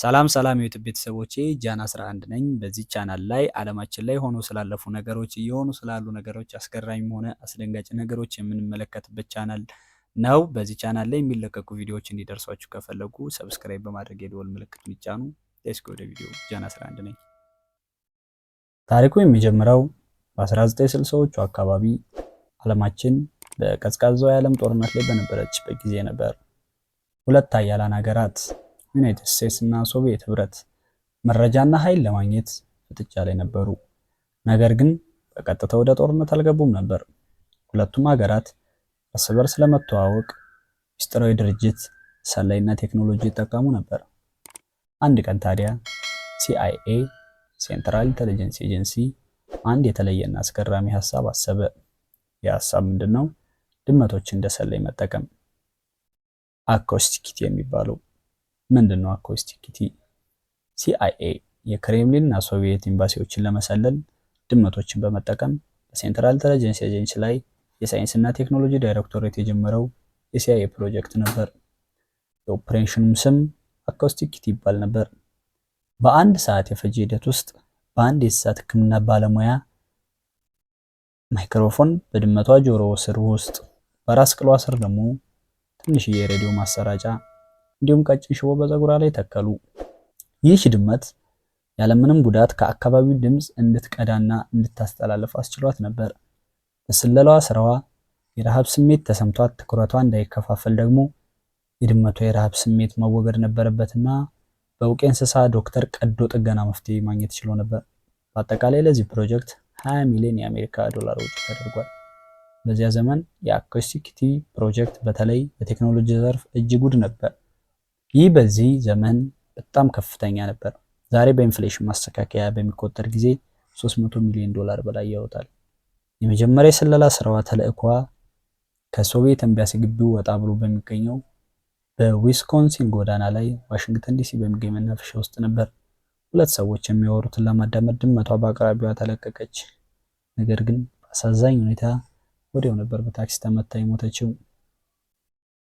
ሰላም ሰላም የዩቲዩብ ቤተሰቦቼ ጃን 11 ነኝ። በዚህ ቻናል ላይ ዓለማችን ላይ ሆኖ ስላለፉ ነገሮች እየሆኑ ስላሉ ነገሮች አስገራሚም ሆነ አስደንጋጭ ነገሮች የምንመለከትበት ቻናል ነው። በዚህ ቻናል ላይ የሚለቀቁ ቪዲዮዎች እንዲደርሷችሁ ከፈለጉ ሰብስክራይብ በማድረግ የደወል ምልክቱን ይጫኑ። ሌትስ ጎ ወደ ቪዲዮ። ጃን 11 ነኝ። ታሪኩ የሚጀምረው በ1960ዎቹ አካባቢ ዓለማችን በቀዝቃዛው የዓለም ጦርነት ላይ በነበረችበት ጊዜ ነበር። ሁለት ኃያላን ሀገራት ዩናይትድ ስቴትስ እና ሶቪየት ህብረት መረጃና ኃይል ለማግኘት ፍጥጫ ላይ ነበሩ። ነገር ግን በቀጥታ ወደ ጦርነት አልገቡም ነበር። ሁለቱም ሀገራት እርስ በርስ ለመተዋወቅ ሚስጥራዊ ድርጅት፣ ሰላይና ቴክኖሎጂ ይጠቀሙ ነበር። አንድ ቀን ታዲያ ሲአይኤ ሴንትራል ኢንተለጀንስ ኤጀንሲ አንድ የተለየና አስገራሚ ሀሳብ አሰበ። የሀሳብ ምንድነው? ድመቶች እንደ ሰላይ መጠቀም። አኮስቲክ የሚባለው ምንድነው? አኮስቲክ ሲአይኤ የክሬምሊን እና ሶቪየት ኤምባሲዎችን ለመሰለል ድመቶችን በመጠቀም በሴንትራል ኢንተለጀንስ ኤጀንሲ ላይ የሳይንስና ቴክኖሎጂ ዳይሬክቶሬት የጀመረው የሲአይኤ ፕሮጀክት ነበር። የኦፕሬሽኑም ስም አኮስቲክ ይባል ነበር። በአንድ ሰዓት የፈጀ ሂደት ውስጥ በአንድ የእንስሳት ሕክምና ባለሙያ ማይክሮፎን በድመቷ ጆሮ ስር ውስጥ፣ በራስ ቅሏ ስር ደግሞ ትንሽዬ የሬዲዮ ማሰራጫ እንዲሁም ቀጭን ሽቦ በፀጉሯ ላይ ተከሉ። ይህች ድመት ያለምንም ጉዳት ከአካባቢው ድምፅ እንድትቀዳና እንድታስተላልፍ አስችሏት ነበር። በስለላዋ ስራዋ የረሃብ ስሜት ተሰምቷት ትኩረቷ እንዳይከፋፈል ደግሞ የድመቷ የረሃብ ስሜት መወገድ ነበረበትና በእውቅ እንስሳ ዶክተር ቀዶ ጥገና መፍትሄ ማግኘት ችሎ ነበር። በአጠቃላይ ለዚህ ፕሮጀክት 20 ሚሊዮን የአሜሪካ ዶላር ወጪ ተደርጓል። በዚያ ዘመን የአኮስቲክ ፕሮጀክት በተለይ በቴክኖሎጂ ዘርፍ እጅግ ውድ ነበር። ይህ በዚህ ዘመን በጣም ከፍተኛ ነበር። ዛሬ በኢንፍሌሽን ማስተካከያ በሚቆጠር ጊዜ 300 ሚሊዮን ዶላር በላይ ያወጣል። የመጀመሪያ የስለላ ስራዋ ተልእኮዋ ከሶቪየት ኤምባሲ ግቢው ወጣ ብሎ በሚገኘው በዊስኮንሲን ጎዳና ላይ ዋሽንግተን ዲሲ በሚገኝ መናፈሻ ውስጥ ነበር። ሁለት ሰዎች የሚያወሩትን ለማዳመጥ ድመቷ በአቅራቢያዋ ተለቀቀች። ነገር ግን በአሳዛኝ ሁኔታ ወዲያው ነበር በታክሲ ተመታ የሞተችው።